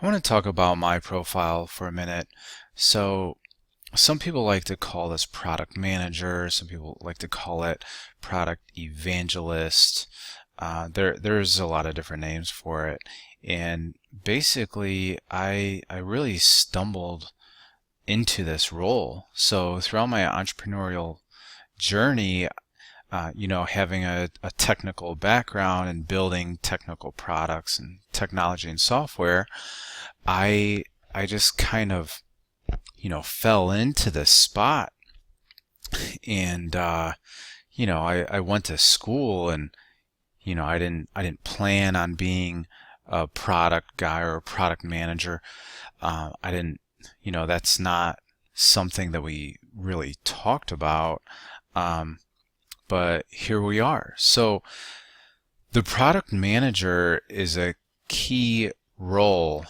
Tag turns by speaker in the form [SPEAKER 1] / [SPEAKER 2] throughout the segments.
[SPEAKER 1] I want to talk about my profile for a minute. So, some people like to call this product manager, some people like to call it product evangelist. There's a lot of different names for it. And basically, I really stumbled into this role. So, throughout my entrepreneurial journey, having a technical background and building technical products and technology and software, I I just kind of fell into this spot, and I went to school, and I didn't plan on being a product guy or a product manager. I didn't that's not something that we really talked about. But here we are. So the product manager is a key role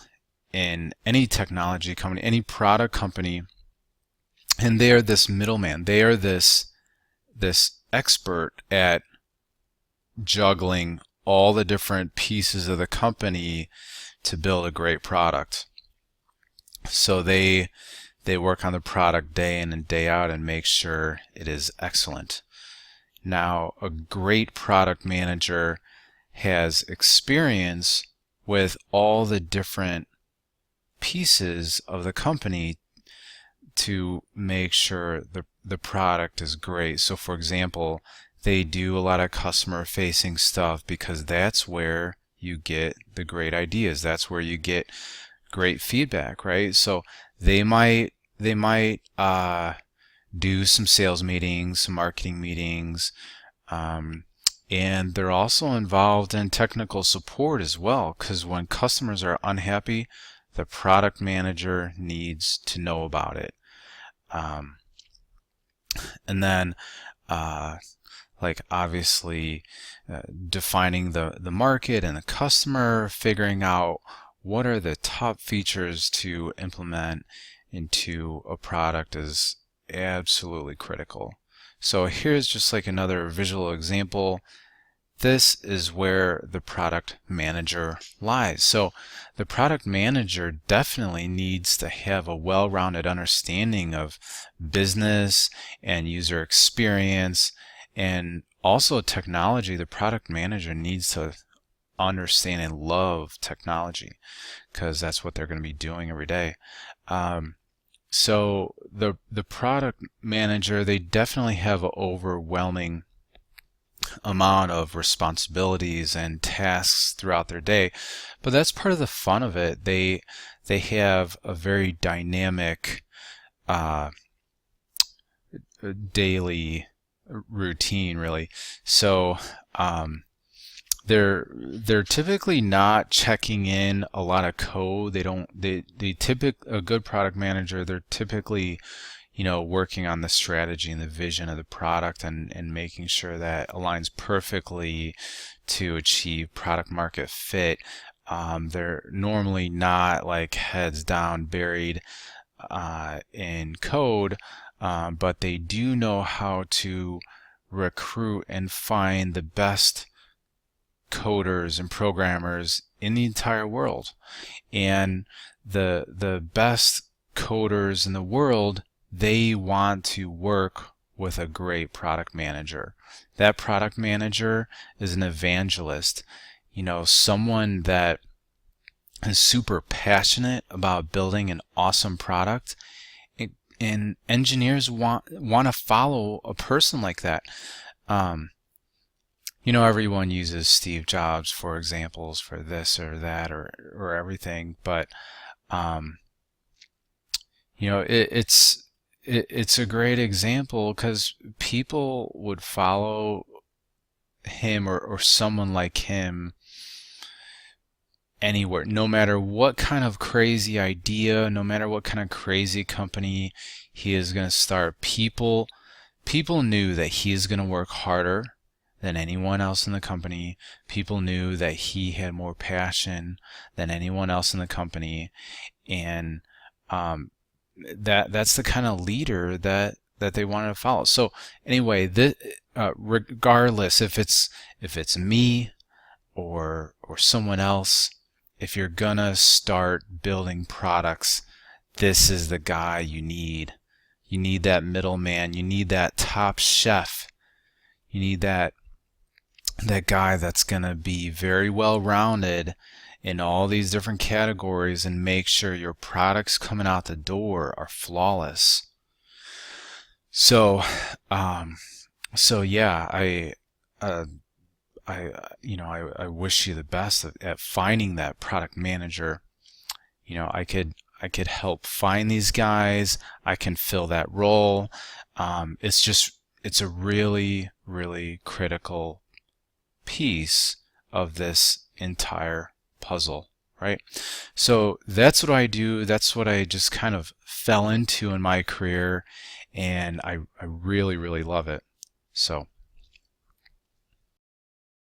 [SPEAKER 1] in any technology company, any product company, and they are this middleman. They are this expert at juggling all the different pieces of the company to build a great product. So they work on the product day in and day out and make sure it is excellent. Now, a great product manager has experience with all the different pieces of the company to make sure the product is great. So for example, they do a lot of customer facing stuff because that's where you get the great ideas. That's where you get great feedback, right? So they might do some sales meetings, some marketing meetings, and they're also involved in technical support as well, because when customers are unhappy, the product manager needs to know about it. Um, and then, obviously, defining the market and the customer, figuring out what are the top features to implement into a product is absolutely critical. So here's just like another visual example. This is where the product manager lies. So the product manager definitely needs to have a well-rounded understanding of business and user experience, and also technology. The product manager needs to understand and love technology, because that's what they're going to be doing every day. So the product manager, they definitely have an overwhelming amount of responsibilities and tasks throughout their day, but that's part of the fun of it. They have a very dynamic daily routine, really. So they're typically not checking in a lot of code. A good product manager, they're typically working on the strategy and the vision of the product, and making sure that aligns perfectly to achieve product market fit. They're normally not like heads down buried in code, but they do know how to recruit and find the best coders and programmers in the entire world. And the best coders in the world, they want to work with a great product manager. That product manager is an evangelist, someone that is super passionate about building an awesome product. And engineers want to follow a person like that. Everyone uses Steve Jobs for examples for this or that or everything, but it's a great example because people would follow him or someone like him anywhere, no matter what kind of crazy idea, no matter what kind of crazy company he is going to start. People knew that he is going to work harder than anyone else in the company. People knew that he had more passion than anyone else in the company, and that's the kind of leader that they wanted to follow. So anyway, regardless if it's me or someone else, if you're gonna start building products, this is the guy you need. You need that middleman. You need that top chef. You need that guy that's gonna be very well rounded in all these different categories and make sure your products coming out the door are flawless. So, yeah, uh, I wish you the best at finding that product manager. I could help find these guys. I can fill that role. It's a really, really critical piece of this entire puzzle, right? So that's what I do. That's what I just kind of fell into in my career, and I really, really love it. So